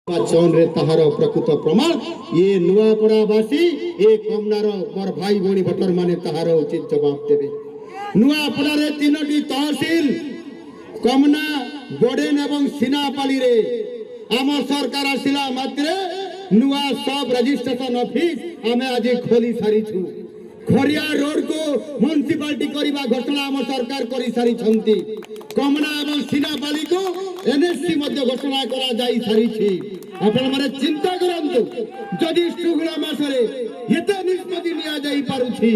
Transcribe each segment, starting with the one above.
निर्वाचन रे ताहार प्रकृत प्रमाण ये नुआपड़ावासी ये कमनार मोर भाई भौणी भोटर माने ताहार उचित जवाब देवे। नुआपड़ा रे तीनोटी तहसील कमना बोडेन एवं सिनापाली रे आम सरकार आसिला मात्रे नुआ सब रजिस्ट्रेशन ऑफिस आमे आज खोली सारी छु। खरिया रोड को म्युनिसिपालिटी करबा घोषणा आम सरकार करि सारी छंती। कमना एवं सिनापाली को एनएससी मध्य घोषणा करा जाई सारी छी। आपण माने चिंता करंतु जदि सुगुला मासरे एते निष्पत्ति लिया जाई पारुछि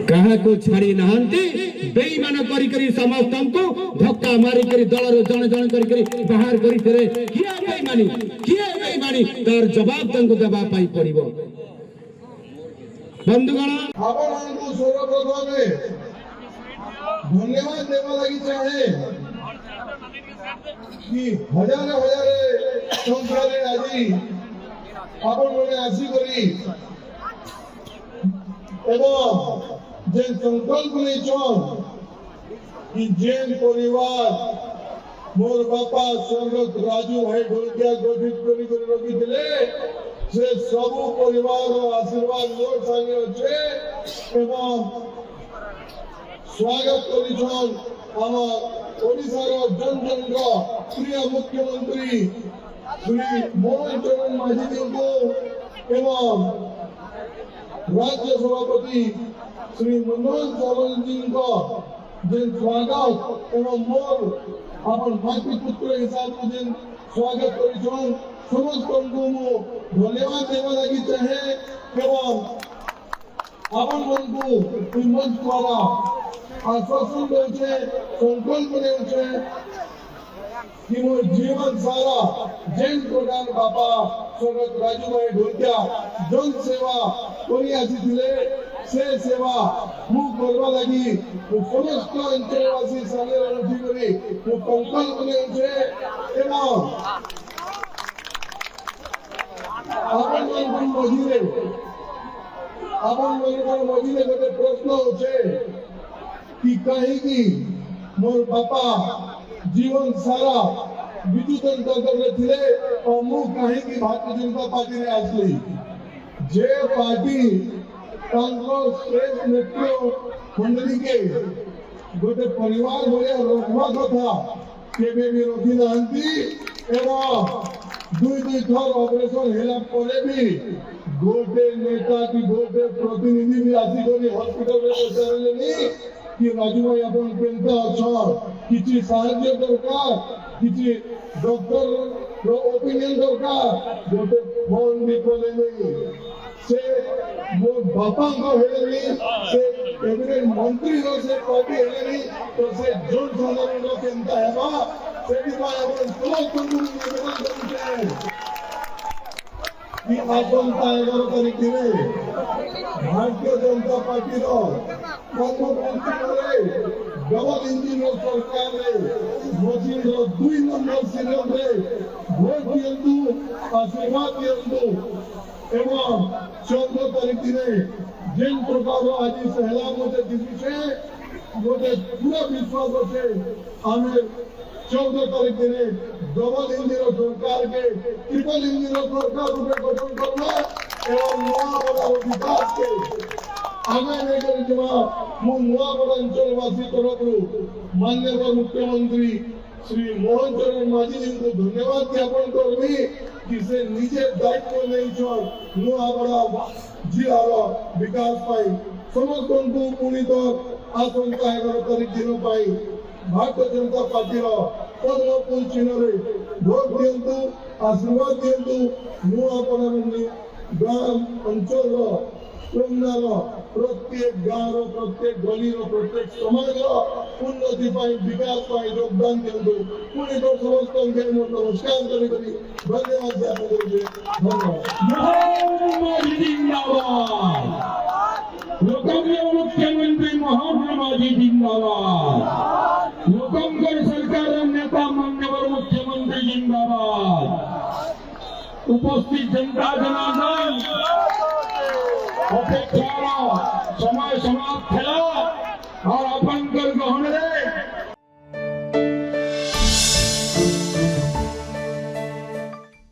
कहा को छाड़ी नहंती बेईमान करी करी समस्त को धक्का मारी करी दलर जण जण करी करी बाहर करी करे किए बेईमानी तार जवाब तंको देबा पाई पड़िबो। बंधुगण आपको सर्वप्रथमे धन्यवाद देवा लगी चाहे कि हजारे हजारे संख्यारे आज आपण माने आसी करी एवं जे संकल्प नहीं कि जेन परिवार मोर बापा स्वर्गत राजू भाई ढोलकिया गठित करी रखी से सब परिवार आशीर्वाद मोर संगे अच्छे एवं स्वागत करिछन आम ओडिशार जन जन प्रिय मुख्यमंत्री श्री मोहन चरण माझी को एवं राज्य सभापति श्री मनोज सावंत जी को जिन स्वागत एवं मोर अपन मातृपुत्र हिसाब से जिन स्वागत करिछन समस्त को धन्यवाद देवा लगी चाहे एवं अपन मन को मंच द्वारा आश्वासन देउछे संकल्प देउछे कि मोर जीवन सारा जेन प्रकार बापा स्वर्गत राजू भाई ढोलकिया जन सेवा करी आसीथिले से सेवा मु करबा लागि समस्त अंचलवासी संगे रही करी मु संकल्प देउछे एवं अपन मन मझिरे गोटे प्रश्न होचे कि कहीं की मोर बापा जीवन सारा विद्युत तंत्र थे और मु कहीं की भारतीय जनता पार्टी रे आसली जे पार्टी श्रेष्ठ नेतृत्व मंडली के गोटे परिवार भाया रखवा कथा केबे भी रखी नांती एवं दुई दुई थर ऑपरेशन हेला परे भी गोटे नेता की गोटे प्रतिनिधि भी आसी करी हॉस्पिटल रे पहुंचालेनी कि राजू भाई अपन केनता अच्छा किछि साहाय्य दरकार किछि डॉक्टर रो ओपिनियन दरकार गोटे फोन भी कोले नहीं से मो बापा को हेलेनी से कैबिनेट मंत्री रो से पार्टी हेलेनी तो से जोन साधारण रो केनता हेबा सेठी भाई अपन समस्त को निवेदन करते कि आपण का 11 तारीख दिने भारतीय जनता पार्टी रो मुख्यमंत्री डबल इंजिन सरकार मशीन 2 नंबर सीरियल भोट दियंतु आशीर्वाद दियंतु एवं 14 तारीख दिने जेन प्रकार आज सहला मते दिसे गोटे पूरा विश्वास अच्छे आमे 14 तारीख दिने डबल इंजिन सरकार के ट्रिपल इंजिन सरकार रूपे गठन करना एवं नुआपड़ा विकास के आगे लेकर जवाब मु नुआपड़ा अंचलवासी तरफ माननीय मुख्यमंत्री श्री मोहन चरण माझी जी को धन्यवाद ज्ञापन करमी कि से निजे दायित्व नहीं छन नुआपड़ा जिलार विकास पाई समस्त को पुणी तो आशंका 11 तारीख दिन पाई भारतीय जनता पार्टी पद्मफूल चिन्ह भोट दियंतु आशीर्वाद दियंतु नुआपड़ा ग्राम अंचल प्रत्येक गाँव प्रत्येक गली प्रत्येक समाज उन्नति विकास योगदान दियंतु पुणी तो समस्त नमस्कार करी धन्यवाद लोकप्रिय मुख्यमंत्री मोहन माझी जिंदाबाद लोकंकर सरकार नेता मान्यवर मुख्यमंत्री जिंदाबाद उपस्थित जनता जनार्दन अपेक्षार समय समाप्त है और अपन